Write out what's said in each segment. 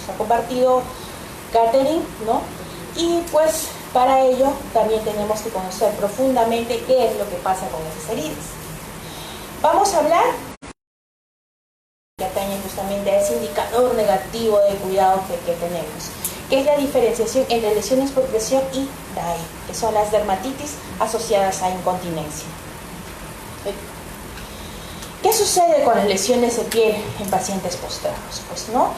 nos ha compartido Catherine, ¿no? Y pues para ello también tenemos que conocer profundamente qué es lo que pasa con esas heridas. Vamos a hablar que atañe justamente a ese indicador negativo de cuidado que tenemos, que es la diferenciación entre lesiones por presión y DAI, que son las dermatitis asociadas a incontinencia. ¿Qué sucede con las lesiones de piel en pacientes postrados? Pues no,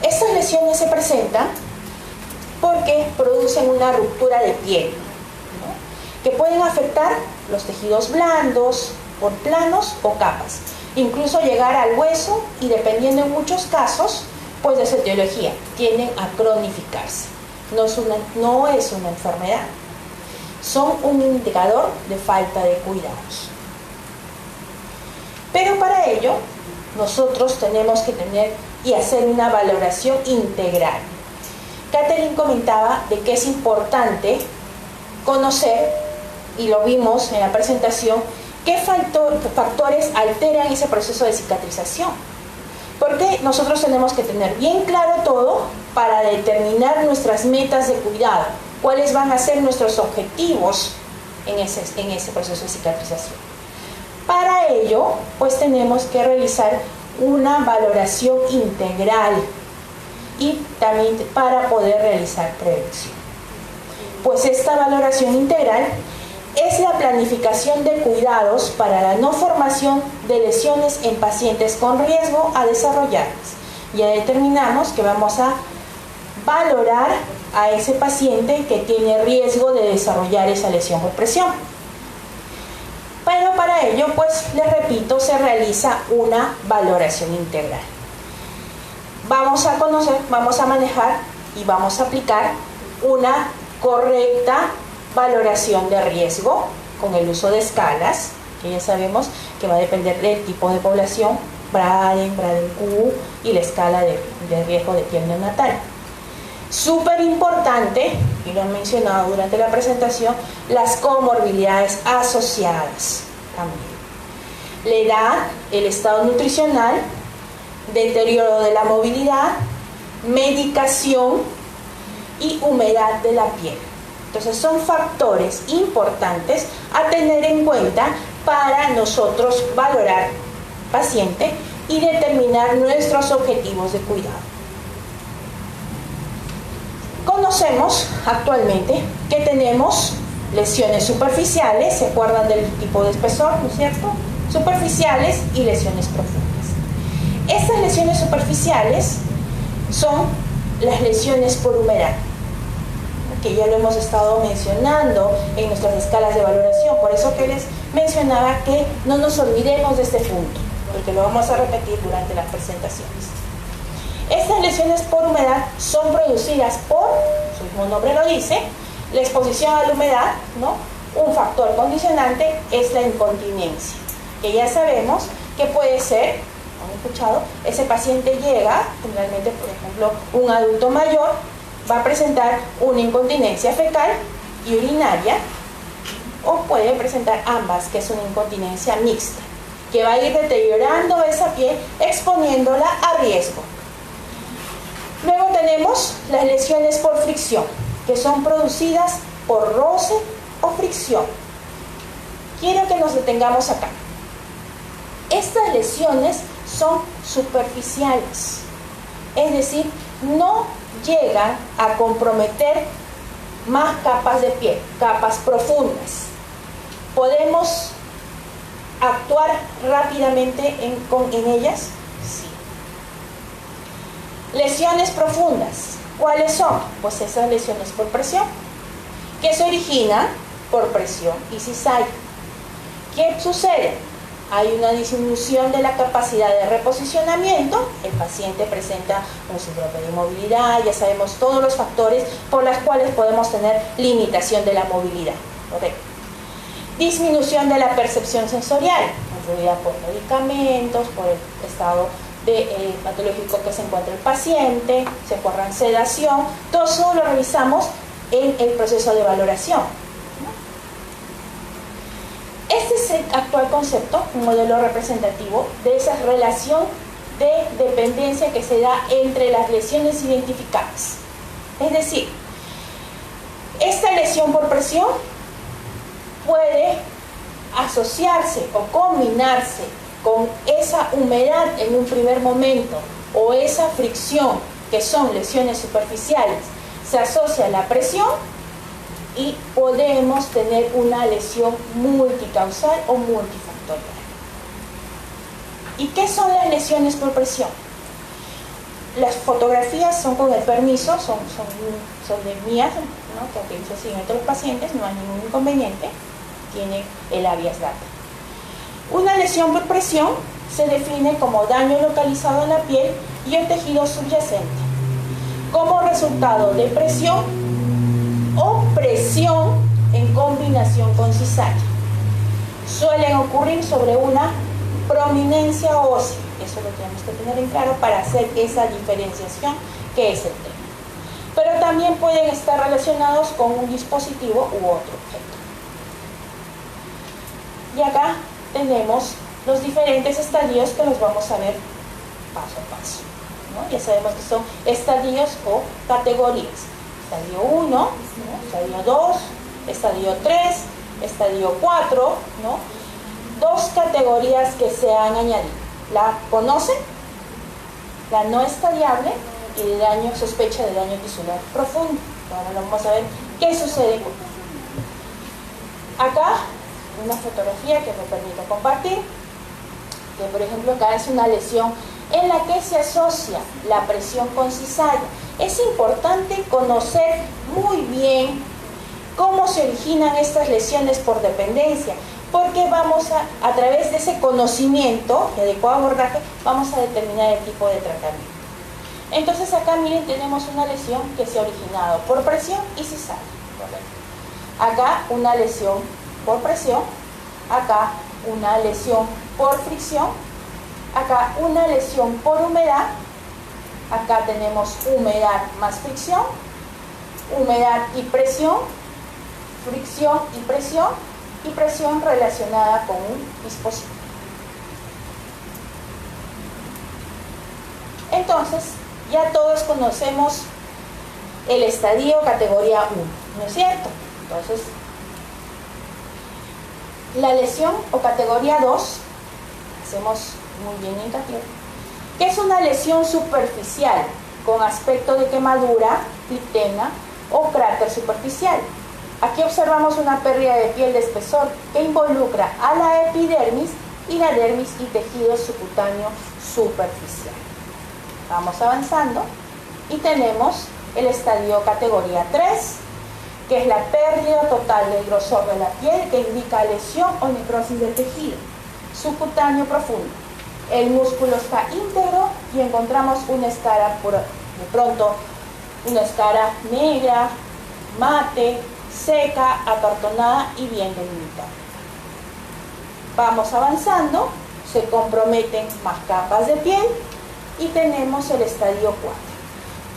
estas lesiones se presentan porque producen una ruptura de piel, ¿no? Que pueden afectar los tejidos blandos, por planos o capas, incluso llegar al hueso y dependiendo en muchos casos, pues de su etiología, tienden a cronificarse. No es una enfermedad, son un indicador de falta de cuidados. Pero para ello, nosotros tenemos que tener y hacer una valoración integral. Catherine comentaba de que es importante conocer, y lo vimos en la presentación, qué factores alteran ese proceso de cicatrización. Porque nosotros tenemos que tener bien claro todo para determinar nuestras metas de cuidado, cuáles van a ser nuestros objetivos en ese proceso de cicatrización. Para ello, pues tenemos que realizar una valoración integral y también para poder realizar prevención. Pues esta valoración integral es la planificación de cuidados para la no formación de lesiones en pacientes con riesgo a desarrollarlas. Ya determinamos que vamos a valorar a ese paciente que tiene riesgo de desarrollar esa lesión por presión. Pero para ello, pues les repito, se realiza una valoración integral. Vamos a conocer, vamos a manejar y vamos a aplicar una correcta valoración de riesgo con el uso de escalas, que ya sabemos que va a depender del tipo de población, Braden, Braden-Q y la escala de riesgo de piel neonatal. Súper importante, y lo han mencionado durante la presentación, las comorbilidades asociadas también. La edad, el estado nutricional, deterioro de la movilidad, medicación y humedad de la piel. Entonces son factores importantes a tener en cuenta para nosotros valorar paciente y determinar nuestros objetivos de cuidado. Conocemos actualmente que tenemos lesiones superficiales, ¿se acuerdan del tipo de espesor, no es cierto? Superficiales y lesiones profundas. Estas lesiones superficiales son las lesiones por humedad, que ya lo hemos estado mencionando en nuestras escalas de valoración, por eso que les mencionaba que no nos olvidemos de este punto, porque lo vamos a repetir durante las presentaciones. Estas lesiones por humedad son producidas por, su mismo nombre lo dice, la exposición a la humedad, ¿no? Un factor condicionante es la incontinencia, que ya sabemos que puede ser, ¿han escuchado? Ese paciente llega, generalmente, por ejemplo, un adulto mayor, va a presentar una incontinencia fecal y urinaria, o puede presentar ambas, que es una incontinencia mixta, que va a ir deteriorando esa piel, exponiéndola a riesgo. Luego tenemos las lesiones por fricción, que son producidas por roce o fricción. Quiero que nos detengamos acá. Estas lesiones son superficiales, es decir, no llegan a comprometer más capas de piel, capas profundas. Podemos actuar rápidamente en ellas. Lesiones profundas, ¿cuáles son? Pues esas lesiones por presión, que se originan por presión y cisáea. ¿Qué sucede? Hay una disminución de la capacidad de reposicionamiento, el paciente presenta un síndrome de movilidad, ya sabemos todos los factores por los cuales podemos tener limitación de la movilidad. ¿Okay? Disminución de la percepción sensorial, influida por medicamentos, por el estado patológico que se encuentra el paciente, se corran sedación, todo eso lo revisamos en el proceso de valoración. Este es el actual concepto, un modelo representativo de esa relación de dependencia que se da entre las lesiones identificadas. Es decir, esta lesión por presión puede asociarse o combinarse con esa humedad en un primer momento o esa fricción, que son lesiones superficiales, se asocia a la presión y podemos tener una lesión multicausal o multifactorial. ¿Y qué son las lesiones por presión? Las fotografías son con el permiso, son de mías, ¿no? Que utilizo así en otros pacientes, no hay ningún inconveniente, tiene el habeas data. Una lesión por presión se define como daño localizado en la piel y el tejido subyacente, como resultado de presión o presión en combinación con cisalgia. Suelen ocurrir sobre una prominencia ósea, eso lo tenemos que tener en claro para hacer esa diferenciación que es el tema. Pero también pueden estar relacionados con un dispositivo u otro objeto. Y acá tenemos los diferentes estadios que los vamos a ver paso a paso, ¿no? Ya sabemos que son estadios o categorías. Estadio 1, ¿no? Estadio 2, estadio 3, estadio 4, ¿no? Dos categorías que se han añadido. ¿La conocen? La no estadiable y el daño, sospecha de daño tisular profundo. Ahora vamos a ver qué sucede con acá. Una fotografía que me permito compartir, que por ejemplo acá es una lesión en la que se asocia la presión con cisalgia. Es importante conocer muy bien cómo se originan estas lesiones por dependencia, porque vamos a través de ese conocimiento y adecuado abordaje, vamos a determinar el tipo de tratamiento. Entonces acá miren, tenemos una lesión que se ha originado por presión y cisalgia. Acá una lesión por presión, acá una lesión por fricción, acá una lesión por humedad, acá tenemos humedad más fricción, humedad y presión, fricción y presión relacionada con un dispositivo. Entonces, ya todos conocemos el estadio categoría 1, ¿no es cierto? Entonces, la lesión o categoría 2, hacemos muy bien hincapié, que es una lesión superficial con aspecto de quemadura, clitema o cráter superficial. Aquí observamos una pérdida de piel de espesor que involucra a la epidermis y la dermis y tejido subcutáneo superficial. Vamos avanzando y tenemos el estadio categoría 3, que es la pérdida total del grosor de la piel, que indica lesión o necrosis del tejido subcutáneo profundo. El músculo está íntegro y encontramos una escara, de pronto, una escara negra, mate, seca, acartonada y bien delimitada. Vamos avanzando, se comprometen más capas de piel y tenemos el estadio 4,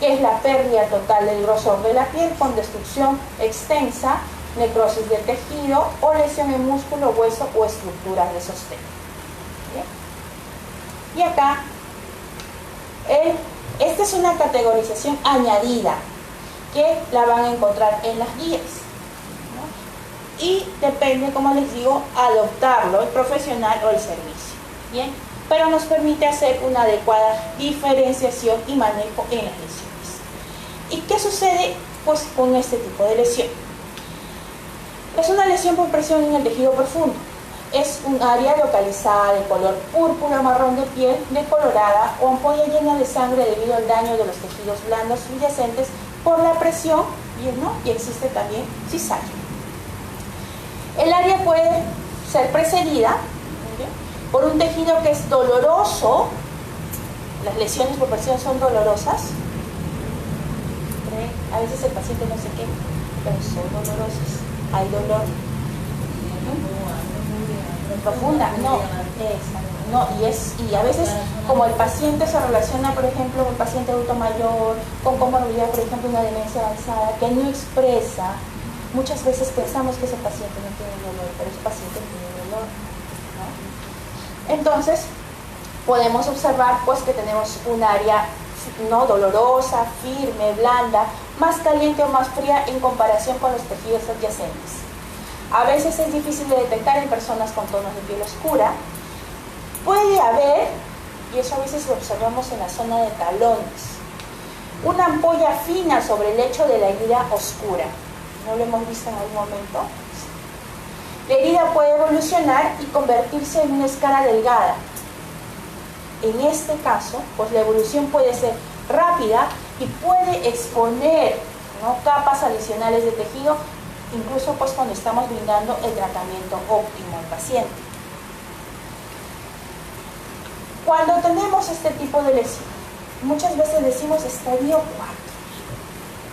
que es la pérdida total del grosor de la piel con destrucción extensa, necrosis del tejido o lesión en músculo, hueso o estructuras de sostén. ¿Bien? Y acá, esta es una categorización añadida que la van a encontrar en las guías, ¿no? Y depende, como les digo, adoptarlo el profesional o el servicio. ¿Bien? Pero nos permite hacer una adecuada diferenciación y manejo en las lesiones. ¿Y qué sucede pues, con este tipo de lesión? Es una lesión por presión en el tejido profundo. Es un área localizada de color púrpura marrón de piel, decolorada o ampolla llena de sangre debido al daño de los tejidos blandos subyacentes por la presión, ¿no? Y existe también cisalgia. El área puede ser precedida por un tejido que es doloroso. Las lesiones por presión son dolorosas. A veces el paciente no se queja, pero son dolorosas. Hay dolor. Profunda, y a veces como el paciente se relaciona, por ejemplo, con el paciente adulto mayor, con comorbilidad, por ejemplo, una demencia avanzada, que no expresa, muchas veces pensamos que ese paciente no tiene dolor, pero ese paciente tiene dolor, ¿no? Entonces, podemos observar pues que tenemos un área no dolorosa, firme, blanda, más caliente o más fría en comparación con los tejidos adyacentes. A veces es difícil de detectar en personas con tonos de piel oscura. Puede haber, y eso a veces lo observamos en la zona de talones, una ampolla fina sobre el lecho de la herida oscura. ¿No lo hemos visto en algún momento? La herida puede evolucionar y convertirse en una escara delgada. En este caso, pues la evolución puede ser rápida y puede exponer, ¿no?, capas adicionales de tejido, incluso pues cuando estamos brindando el tratamiento óptimo al paciente. Cuando tenemos este tipo de lesión, muchas veces decimos estadio 4,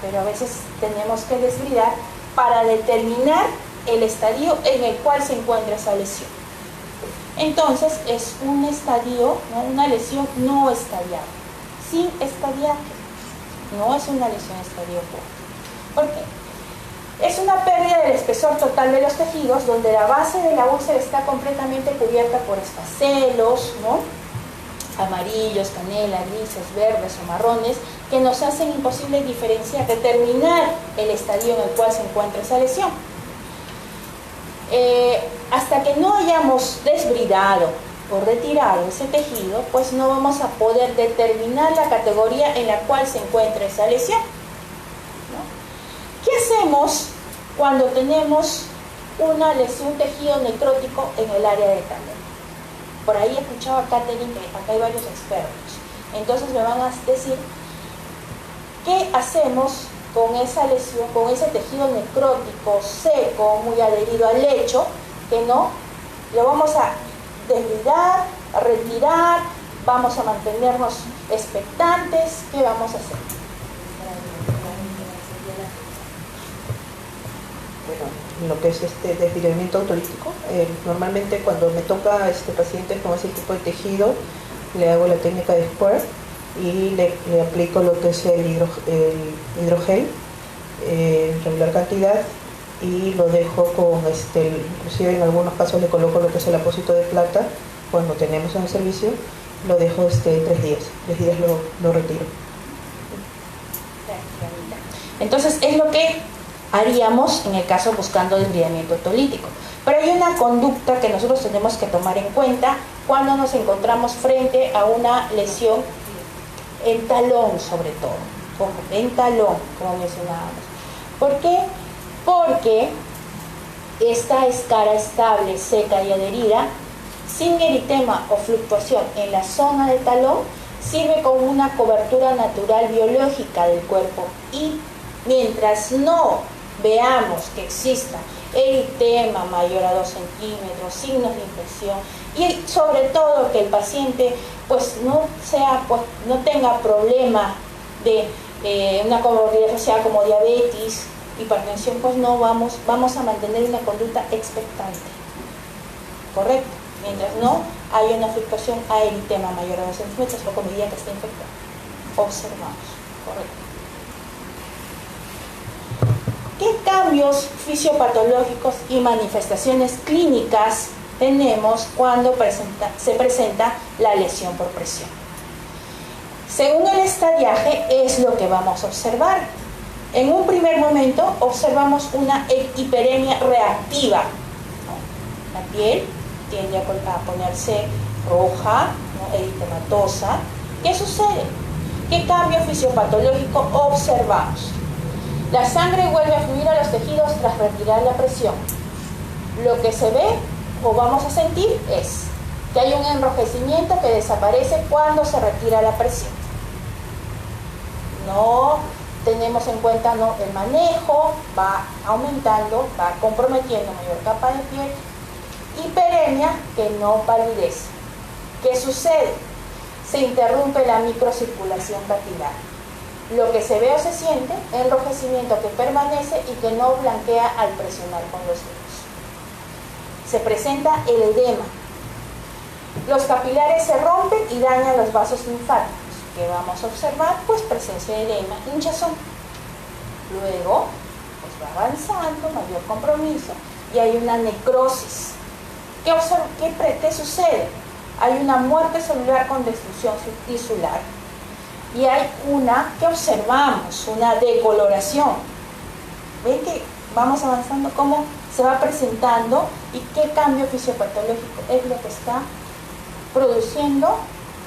pero a veces tenemos que desbridar para determinar el estadio en el cual se encuentra esa lesión. Entonces es un estadio, ¿no?, una lesión no estadiada, sin estadiaje. No es una lesión estadio 4. ¿Por qué? Es una pérdida del espesor total de los tejidos, donde la base de la úlcera está completamente cubierta por espacelos, ¿no?, amarillos, canela, grises, verdes o marrones, que nos hacen imposible diferenciar, determinar el estadio en el cual se encuentra esa lesión. Hasta que no hayamos desbridado o retirado ese tejido, pues no vamos a poder determinar la categoría en la cual se encuentra esa lesión, ¿no? ¿Qué hacemos cuando tenemos una lesión, un tejido necrótico en el área de talón? Por ahí he escuchado a Katherine que acá hay varios expertos. Entonces me van a decir, ¿qué hacemos con esa lesión, con ese tejido necrótico seco, muy adherido al lecho, que no lo vamos a desbridar, a retirar, vamos a mantenernos expectantes? ¿Qué vamos a hacer? Bueno, lo que es desbridamiento autolítico, normalmente cuando me toca pacientes con ese tipo de tejido, le hago la técnica de square y le aplico lo que es el hidrogel en regular cantidad, y lo dejo con inclusive en algunos casos le coloco lo que es el apósito de plata. Cuando tenemos en el servicio lo dejo 3 días lo retiro. Entonces es lo que haríamos en el caso buscando desbridamiento autolítico. Pero hay una conducta que nosotros tenemos que tomar en cuenta cuando nos encontramos frente a una lesión en talón, sobre todo. Ojo, en talón, como mencionábamos. ¿Por qué? Porque esta escara estable, seca y adherida, sin eritema o fluctuación en la zona del talón, sirve como una cobertura natural biológica del cuerpo, y mientras no veamos que exista eritema mayor a 2 centímetros, signos de infección, y sobre todo que el paciente pues no tenga problema de una comorbilidad social como diabetes, hipertensión, pues no vamos a mantener una conducta expectante, ¿correcto? Mientras no haya una fluctuación a eritema mayor a 2 centímetros o con medida que esté infectado. Observamos, ¿correcto? ¿Qué cambios fisiopatológicos y manifestaciones clínicas tenemos cuando se presenta la lesión por presión? Según el estadiaje es lo que vamos a observar. En un primer momento observamos una hiperemia reactiva, ¿no? La piel tiende a ponerse roja, ¿no?, eritematosa. ¿Qué sucede? ¿Qué cambio fisiopatológico observamos? La sangre vuelve a fluir a los tejidos tras retirar la presión. Lo que se ve o vamos a sentir es que hay un enrojecimiento que desaparece cuando se retira la presión. No tenemos en cuenta el manejo, va aumentando, va comprometiendo mayor capa de piel. Hiperemia que no palidece. ¿Qué sucede? Se interrumpe la microcirculación capilar. Lo que se ve o se siente, enrojecimiento que permanece y que no blanquea al presionar con los dedos. Se presenta el edema. Los capilares se rompen y dañan los vasos linfáticos. ¿Qué vamos a observar? Pues presencia de edema, hinchazón. Luego, pues va avanzando, mayor compromiso y hay una necrosis. ¿Qué sucede? hay una muerte celular con destrucción tisular y hay una que observamos, una decoloración. ¿Ven que vamos avanzando cómo se va presentando y qué cambio fisiopatológico es lo que está produciendo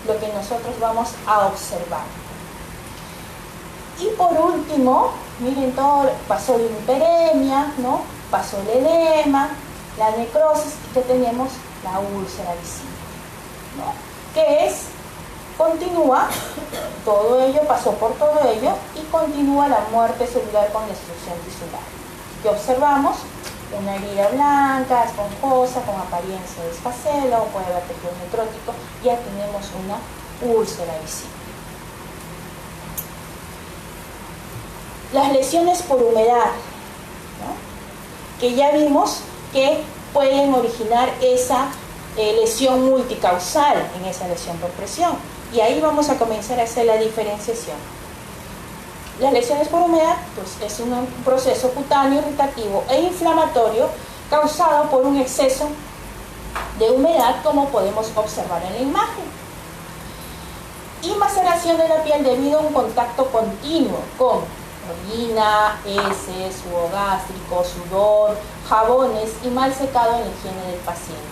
lo que nosotros vamos a observar? Y por último, miren, todo pasó la hiperemia, ¿no? Pasó el edema, la necrosis, y que tenemos la úlcera visible, ¿no? Que es, continúa, todo ello, pasó por todo ello, y continúa la muerte celular con destrucción tisular. Que observamos una herida blanca, esponjosa, con apariencia de esfacela, o puede haber tejido necrótico, ya tenemos una úlcera visible. Las lesiones por humedad, ¿no? Que ya vimos que pueden originar esa lesión multicausal en esa lesión por presión. Y ahí vamos a comenzar a hacer la diferenciación. Las lesiones por humedad, pues, es un proceso cutáneo irritativo e inflamatorio causado por un exceso de humedad, como podemos observar en la imagen. Y maceración de la piel debido a un contacto continuo con orina, heces, jugo gástrico, sudor, jabones y mal secado en la higiene del paciente.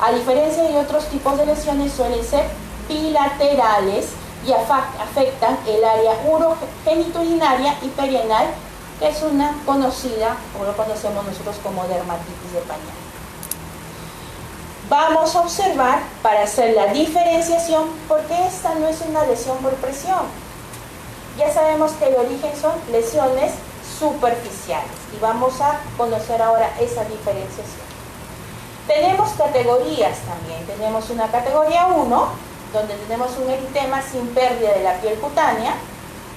A diferencia de otros tipos de lesiones, suelen ser bilaterales y afectan el área urogenitourinaria y perianal, que es una conocida, o lo conocemos nosotros como dermatitis de pañal. Vamos a observar, para hacer la diferenciación, porque esta no es una lesión por presión. Ya sabemos que el origen son lesiones superficiales y vamos a conocer ahora esa diferenciación. Tenemos categorías también. Tenemos una categoría 1, donde tenemos un eritema sin pérdida de la piel cutánea.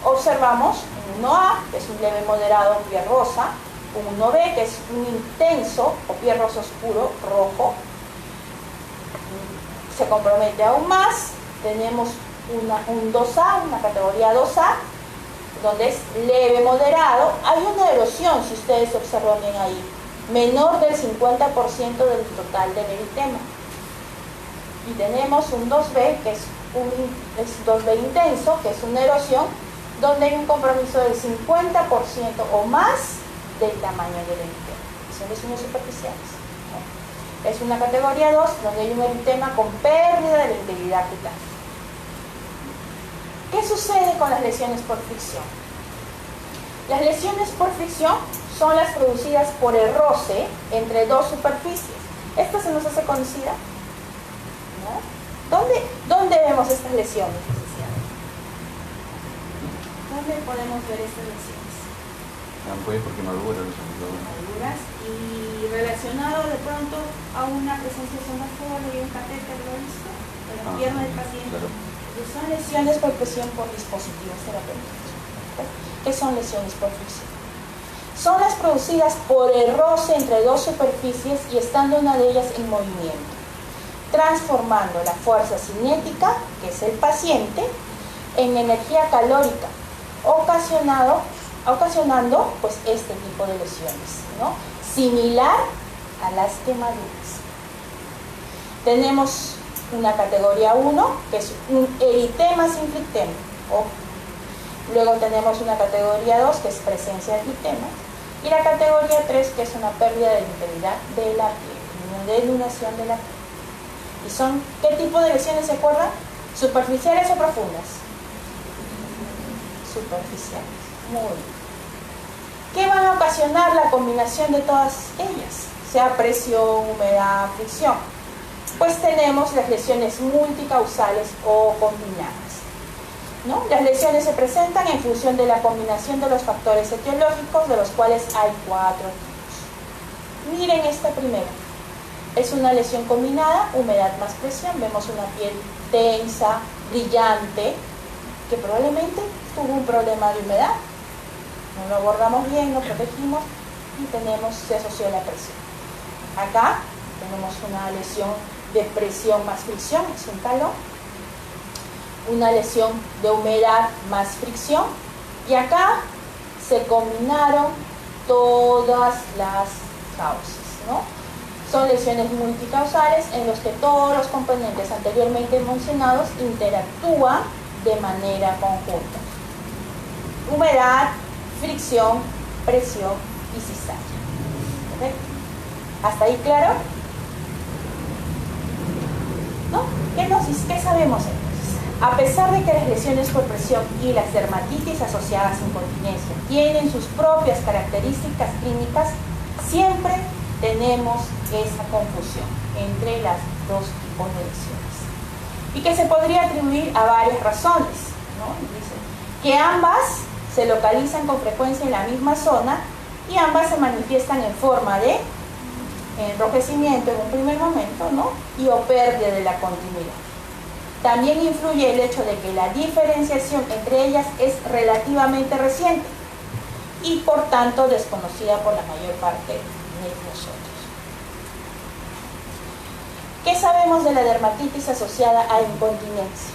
Observamos un 1A, que es un leve moderado piel rosa, un 1B, que es un intenso o piel rosa oscuro rojo. Se compromete aún más. Tenemos un 2A, una categoría 2A, donde es leve, moderado. Hay una erosión, si ustedes observan bien ahí, menor del 50% del total del eritema. Y tenemos un 2B, que es 2B intenso, que es una erosión, donde hay un compromiso del 50% o más del tamaño del eritema. Son lesiones superficiales, ¿no? Es una categoría 2, donde hay un eritema con pérdida de la integridad cutánea. ¿Qué sucede con las lesiones por fricción? Las lesiones por fricción son las producidas por el roce entre dos superficies. ¿Esta se nos hace conocida? ¿No? ¿Dónde vemos estas lesiones? ¿Dónde podemos ver estas lesiones? Porque maduras y relacionado de pronto a una presencia somatoforme y un catéter, ¿lo he visto? En la pierna del paciente. Claro. Son lesiones por presión por dispositivos terapéuticos. ¿Qué son lesiones por fricción? Son las producidas por el roce entre dos superficies y estando una de ellas en movimiento, transformando la fuerza cinética, que es el paciente, en energía calórica, ocasionando pues este tipo de lesiones, ¿no? Similar a las quemaduras. Tenemos una categoría 1, que es un eritema sin flictema. Luego tenemos una categoría 2, que es presencia de flictema. Y la categoría 3, que es una pérdida de integridad de la piel, una delunación de la piel. ¿Y son qué tipo de lesiones se acuerdan? ¿Superficiales o profundas? Superficiales. Muy bien. ¿Qué van a ocasionar la combinación de todas ellas? Sea presión, humedad, fricción. Pues tenemos las lesiones multicausales o combinadas, ¿no? Las lesiones se presentan en función de la combinación de los factores etiológicos, de los cuales hay 4 tipos. Miren esta primera. Es una lesión combinada, humedad más presión. Vemos una piel tensa, brillante, que probablemente tuvo un problema de humedad. No lo abordamos bien, no protegimos y se asoció a la presión. Acá tenemos una lesión de presión más fricción, es un talón. Una lesión de humedad más fricción. Y acá se combinaron todas las causas, ¿no? Son lesiones multicausales en los que todos los componentes anteriormente mencionados interactúan de manera conjunta. Humedad, fricción, presión y cizalla. ¿Correcto? ¿Hasta ahí claro? ¿No? ¿Qué sabemos entonces? A pesar de que las lesiones por presión y las dermatitis asociadas a incontinencia tienen sus propias características clínicas, siempre tenemos esa confusión entre las dos tipos de lesiones. Y que se podría atribuir a varias razones, ¿no? Dice que ambas se localizan con frecuencia en la misma zona y ambas se manifiestan en forma de enrojecimiento en un primer momento, ¿no? Y o pérdida de la continuidad. También influye el hecho de que la diferenciación entre ellas es relativamente reciente y por tanto desconocida por la mayor parte de nosotros. ¿Qué sabemos de la dermatitis asociada a incontinencia?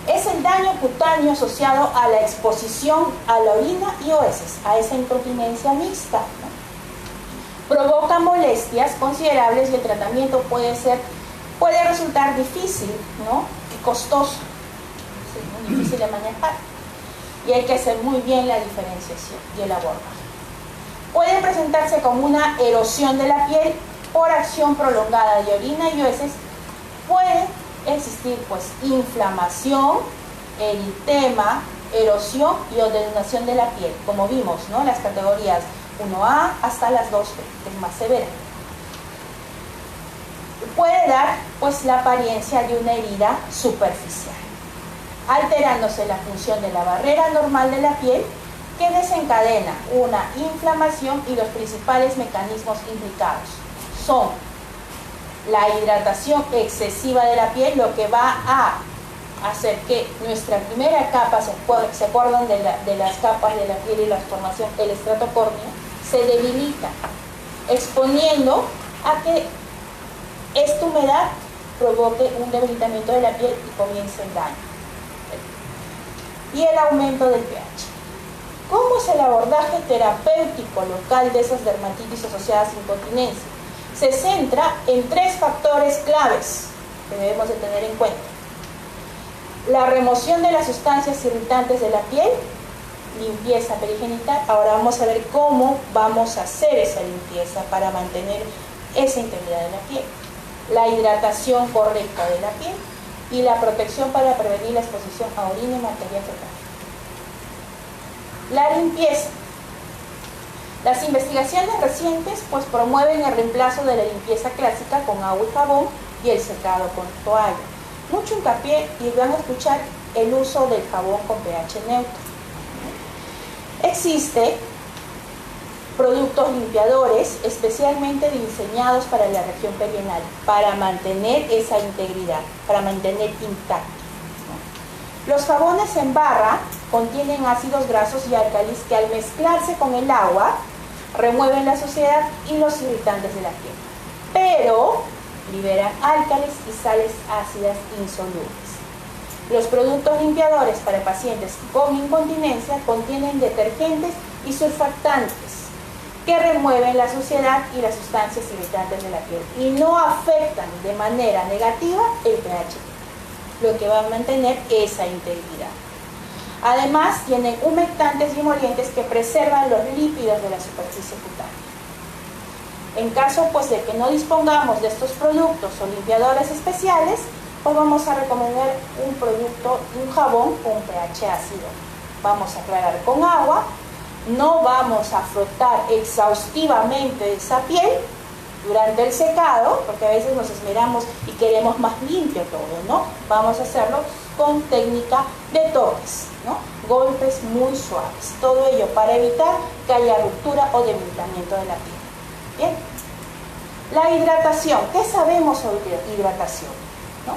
Es el daño cutáneo asociado a la exposición a la orina y o heces, a esa incontinencia mixta, ¿no? Provoca molestias considerables y el tratamiento puede resultar difícil, ¿no? Y costoso, ¿sí? Muy difícil de manejar. Y hay que hacer muy bien la diferenciación y el abordaje. Puede presentarse como una erosión de la piel por acción prolongada de orina y heces. Puede existir pues inflamación, eritema, erosión y odeonación de la piel, como vimos, ¿no? Las categorías 1A hasta las 2B, que es más severa. Puede dar pues la apariencia de una herida superficial, alterándose la función de la barrera normal de la piel, que desencadena una inflamación, y los principales mecanismos implicados son la hidratación excesiva de la piel, lo que va a hacer que nuestra primera capa, ¿se acuerdan de las capas de la piel y la formación, el estrato córneo, se debilita, exponiendo a que esta humedad provoque un debilitamiento de la piel y comience el daño. Y el aumento del pH. ¿Cómo es el abordaje terapéutico local de esas dermatitis asociadas a incontinencia? Se centra en 3 factores claves que debemos de tener en cuenta: la remoción de las sustancias irritantes de la piel, limpieza perigenital. Ahora vamos a ver cómo vamos a hacer esa limpieza para mantener esa integridad de la piel, la hidratación correcta de la piel y la protección para prevenir la exposición a orina y materia fecal. La limpieza. Las investigaciones recientes pues promueven el reemplazo de la limpieza clásica con agua y jabón y el secado con toalla. Mucho hincapié, y van a escuchar, el uso del jabón con pH neutro. Existen productos limpiadores especialmente diseñados para la región perianal, para mantener esa integridad, para mantener intacto. Los jabones en barra contienen ácidos grasos y álcalis que al mezclarse con el agua remueven la suciedad y los irritantes de la piel, pero liberan álcalis y sales ácidas insolubles. Los productos limpiadores para pacientes con incontinencia contienen detergentes y surfactantes que remueven la suciedad y las sustancias irritantes de la piel y no afectan de manera negativa el pH, lo que va a mantener esa integridad. Además, tienen humectantes y emolientes que preservan los lípidos de la superficie cutánea. En caso pues de que no dispongamos de estos productos o limpiadores especiales, pues vamos a recomendar un jabón con pH ácido. Vamos a aclarar con agua, no vamos a frotar exhaustivamente esa piel durante el secado, porque a veces nos esmeramos y queremos más limpio todo, ¿no? Vamos a hacerlo con técnica de toques, ¿no? Golpes muy suaves, todo ello para evitar que haya ruptura o debilitamiento de la piel. Bien. La hidratación. ¿Qué sabemos sobre hidratación? ¿No?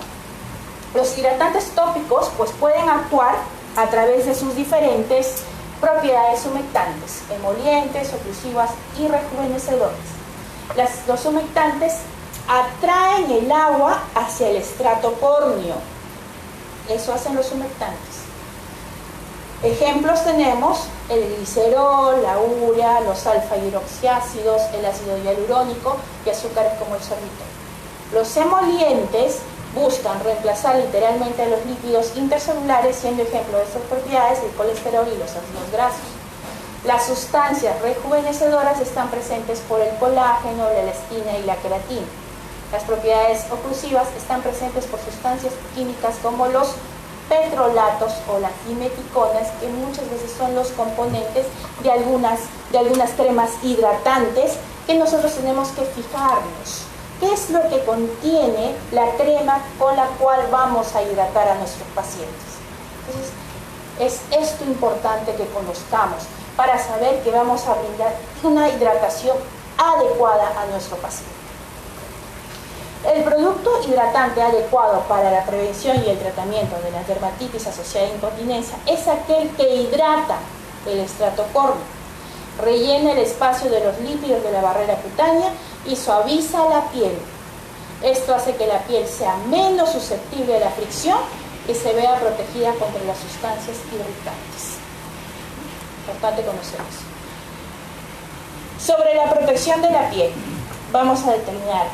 Los hidratantes tópicos pues pueden actuar a través de sus diferentes propiedades humectantes, emolientes, oclusivas y rejuvenecedores. Los humectantes atraen el agua hacia el estrato córneo. Eso hacen los humectantes. Ejemplos tenemos el glicerol, la urea, los alfa-hidroxiácidos, el ácido hialurónico y azúcares como el sorbitol. Los emolientes buscan reemplazar literalmente a los lípidos intercelulares, siendo ejemplo de estas propiedades el colesterol y los ácidos grasos. Las sustancias rejuvenecedoras están presentes por el colágeno, la elastina y la queratina. Las propiedades oclusivas están presentes por sustancias químicas como los petrolatos o las dimeticonas, que muchas veces son los componentes de algunas cremas hidratantes que nosotros tenemos que fijarnos. ¿Qué es lo que contiene la crema con la cual vamos a hidratar a nuestros pacientes? Entonces, es esto importante que conozcamos para saber que vamos a brindar una hidratación adecuada a nuestro paciente. El producto hidratante adecuado para la prevención y el tratamiento de la dermatitis asociada a incontinencia es aquel que hidrata el estrato córneo, rellena el espacio de los lípidos de la barrera cutánea y suaviza la piel. Esto hace que la piel sea menos susceptible a la fricción y se vea protegida contra las sustancias irritantes. Importante conocer eso. Sobre la protección de la piel, vamos a determinar.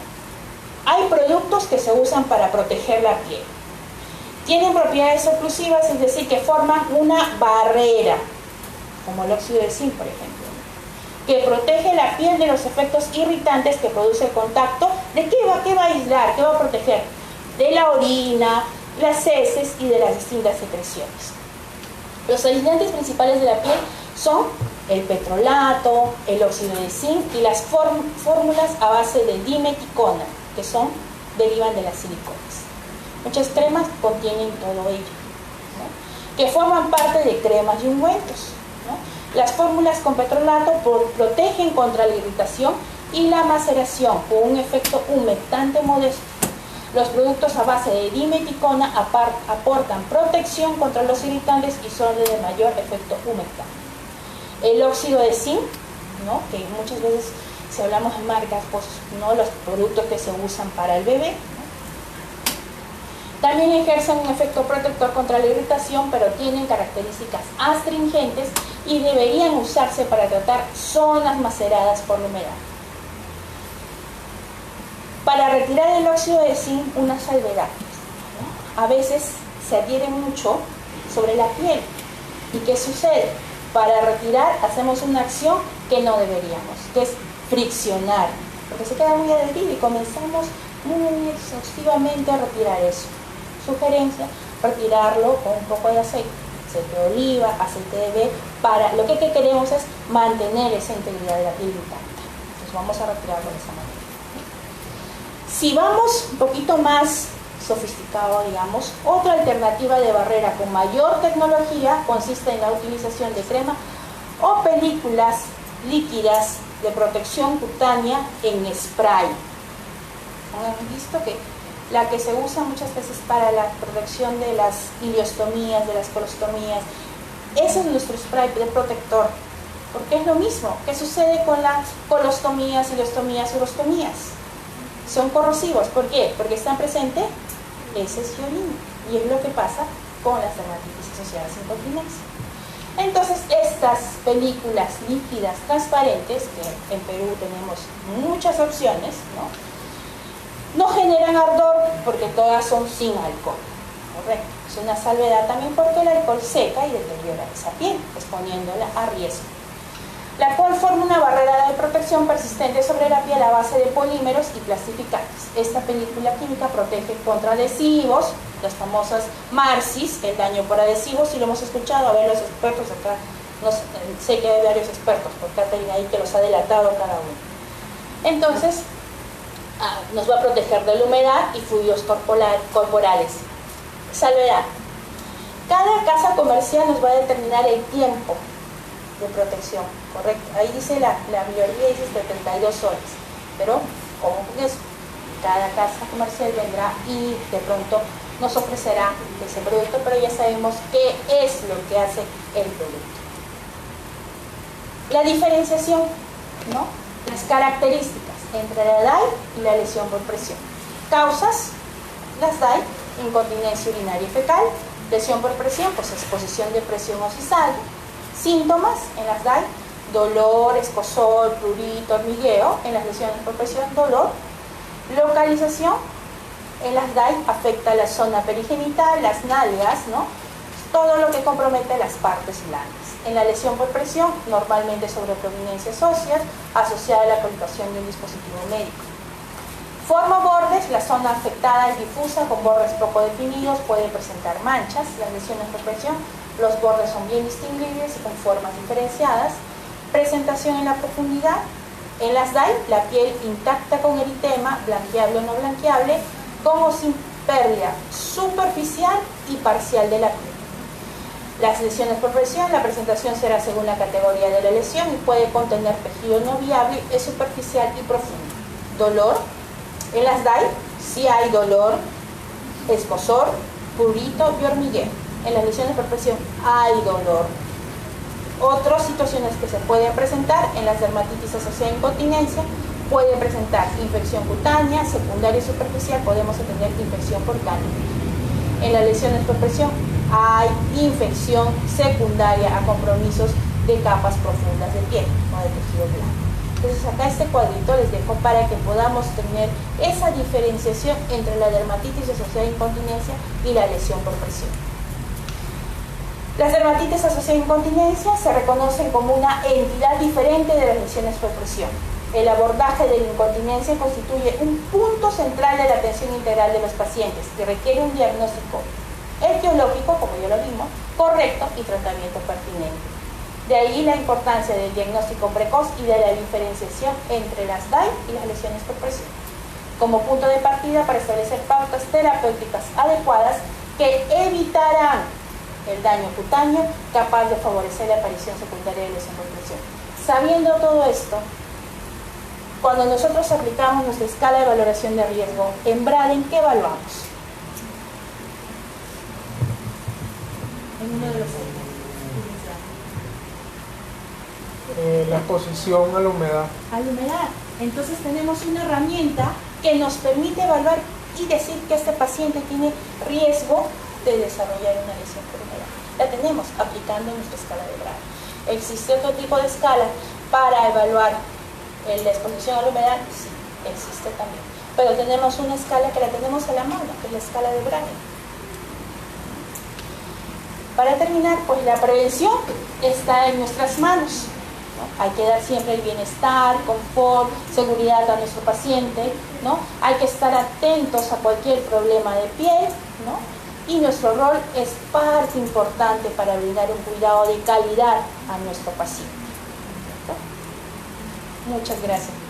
Hay productos que se usan para proteger la piel. Tienen propiedades oclusivas, es decir, que forman una barrera, como el óxido de zinc, por ejemplo, que protege la piel de los efectos irritantes que produce el contacto. ¿De qué va a aislar? ¿Qué va a proteger? De la orina, las heces y de las distintas secreciones. Los aislantes principales de la piel son el petrolato, el óxido de zinc y las fórmulas a base de dimeticona, que derivan de las siliconas. Muchas cremas contienen todo ello, ¿no? Que forman parte de cremas y ungüentos, ¿no? Las fórmulas con petrolato protegen contra la irritación y la maceración con un efecto humectante modesto. Los productos a base de dimeticona aportan protección contra los irritantes y son de mayor efecto humectante. El óxido de zinc, ¿no? Que muchas veces, si hablamos de marcas, pues no los productos que se usan para el bebé, ¿no? También ejercen un efecto protector contra la irritación, pero tienen características astringentes y deberían usarse para tratar zonas maceradas por la humedad. Para retirar el óxido de zinc, una salvedad, ¿no? A veces se adhiere mucho sobre la piel. ¿Y qué sucede? Para retirar hacemos una acción que no deberíamos, que es friccionar, porque se queda muy adherido y comenzamos muy exhaustivamente a retirar eso. Sugerencia, retirarlo con un poco de aceite de oliva, aceite de B, para lo que queremos es mantener esa integridad de la piel intacta. Entonces vamos a retirarlo de esa manera. Si vamos un poquito más sofisticado, digamos, otra alternativa de barrera con mayor tecnología consiste en la utilización de crema o películas líquidas de protección cutánea en spray. ¿Han visto que la que se usa muchas veces para la protección de las iliostomías, de las colostomías? Ese es nuestro spray de protector, porque es lo mismo que sucede con las colostomías, iliostomías, urostomías. Son corrosivos. ¿Por qué? Porque están presentes heces y orina, y es lo que pasa con las dermatitis asociadas a incontinencia. Entonces, estas películas líquidas transparentes, que en Perú tenemos muchas opciones, no generan ardor porque todas son sin alcohol, ¿correcto? Es una salvedad también porque el alcohol seca y deteriora esa piel, exponiéndola a riesgo, la cual forma una barrera de protección persistente sobre la piel a base de polímeros y plastificantes. Esta película química protege contra adhesivos, las famosas MARSIS, el daño por adhesivos, si lo hemos escuchado, a ver los expertos acá, sé que hay varios expertos, por Catherine ahí que los ha delatado cada uno. Entonces, nos va a proteger de la humedad y fluidos corporales. Salvedad. Cada casa comercial nos va a determinar el tiempo de protección, correcto. Ahí dice la biología, dice 72 horas, pero ojo con eso, cada casa comercial vendrá y de pronto nos ofrecerá ese producto, pero ya sabemos qué es lo que hace el producto. La diferenciación, ¿no? Las características entre la DAI y la lesión por presión. Causas, las DAI, incontinencia urinaria y fecal, Lesión por presión, pues exposición de presión occipital. Síntomas en las DAI, dolor, escozor, prurito, hormigueo. En las lesiones por presión, dolor. Localización en las DAI afecta la zona perigenital, las nalgas, ¿no? Todo lo que compromete las partes blandas. En la lesión por presión, normalmente sobre prominencias óseas, asociada a la colocación de un dispositivo médico. Forma bordes, la zona afectada es difusa con bordes poco definidos, puede presentar manchas. Las lesiones por presión, los bordes son bien distinguibles y con formas diferenciadas. Presentación en la profundidad, en las DAI, la piel intacta con eritema, blanqueable o no blanqueable, con o sin pérdida superficial y parcial de la piel. Las lesiones por presión, la presentación será según la categoría de la lesión y puede contener tejido no viable, es superficial y profundo. Dolor, en las DAI sí hay dolor, escozor, prurito y hormigueo. En las lesiones por presión hay dolor. Otras situaciones que se pueden presentar en las dermatitis asociada a incontinencia, puede presentar infección cutánea, secundaria y superficial, podemos tener infección por cándida. En las lesiones por presión hay infección secundaria a compromisos de capas profundas de piel o de tejido blanco. Entonces acá este cuadrito les dejo para que podamos tener esa diferenciación entre la dermatitis asociada a incontinencia y la lesión por presión. Las dermatitis asociadas a incontinencia se reconocen como una entidad diferente de las lesiones por presión. El abordaje de la incontinencia constituye un punto central de la atención integral de los pacientes que requiere un diagnóstico etiológico, como ya lo vimos, correcto y tratamiento pertinente. De ahí la importancia del diagnóstico precoz y de la diferenciación entre las DAI y las lesiones por presión, como punto de partida para establecer pautas terapéuticas adecuadas que evitarán el daño cutáneo capaz de favorecer la aparición secundaria de lesión por presión. Sabiendo todo esto, cuando nosotros aplicamos nuestra escala de valoración de riesgo en Braden, ¿qué evaluamos? En uno de los la exposición a la humedad. A la humedad. Entonces tenemos una herramienta que nos permite evaluar y decir que este paciente tiene riesgo de desarrollar una lesión por humedad. La tenemos aplicando nuestra escala de Braden. ¿Existe otro tipo de escala para evaluar la exposición a la humedad? Sí, existe también. Pero tenemos una escala que la tenemos a la mano, que es la escala de Braden. Para terminar, pues la prevención está en nuestras manos, ¿no? Hay que dar siempre el bienestar, confort, seguridad a nuestro paciente, ¿no? Hay que estar atentos a cualquier problema de piel, ¿no? Y nuestro rol es parte importante para brindar un cuidado de calidad a nuestro paciente, ¿no? Muchas gracias.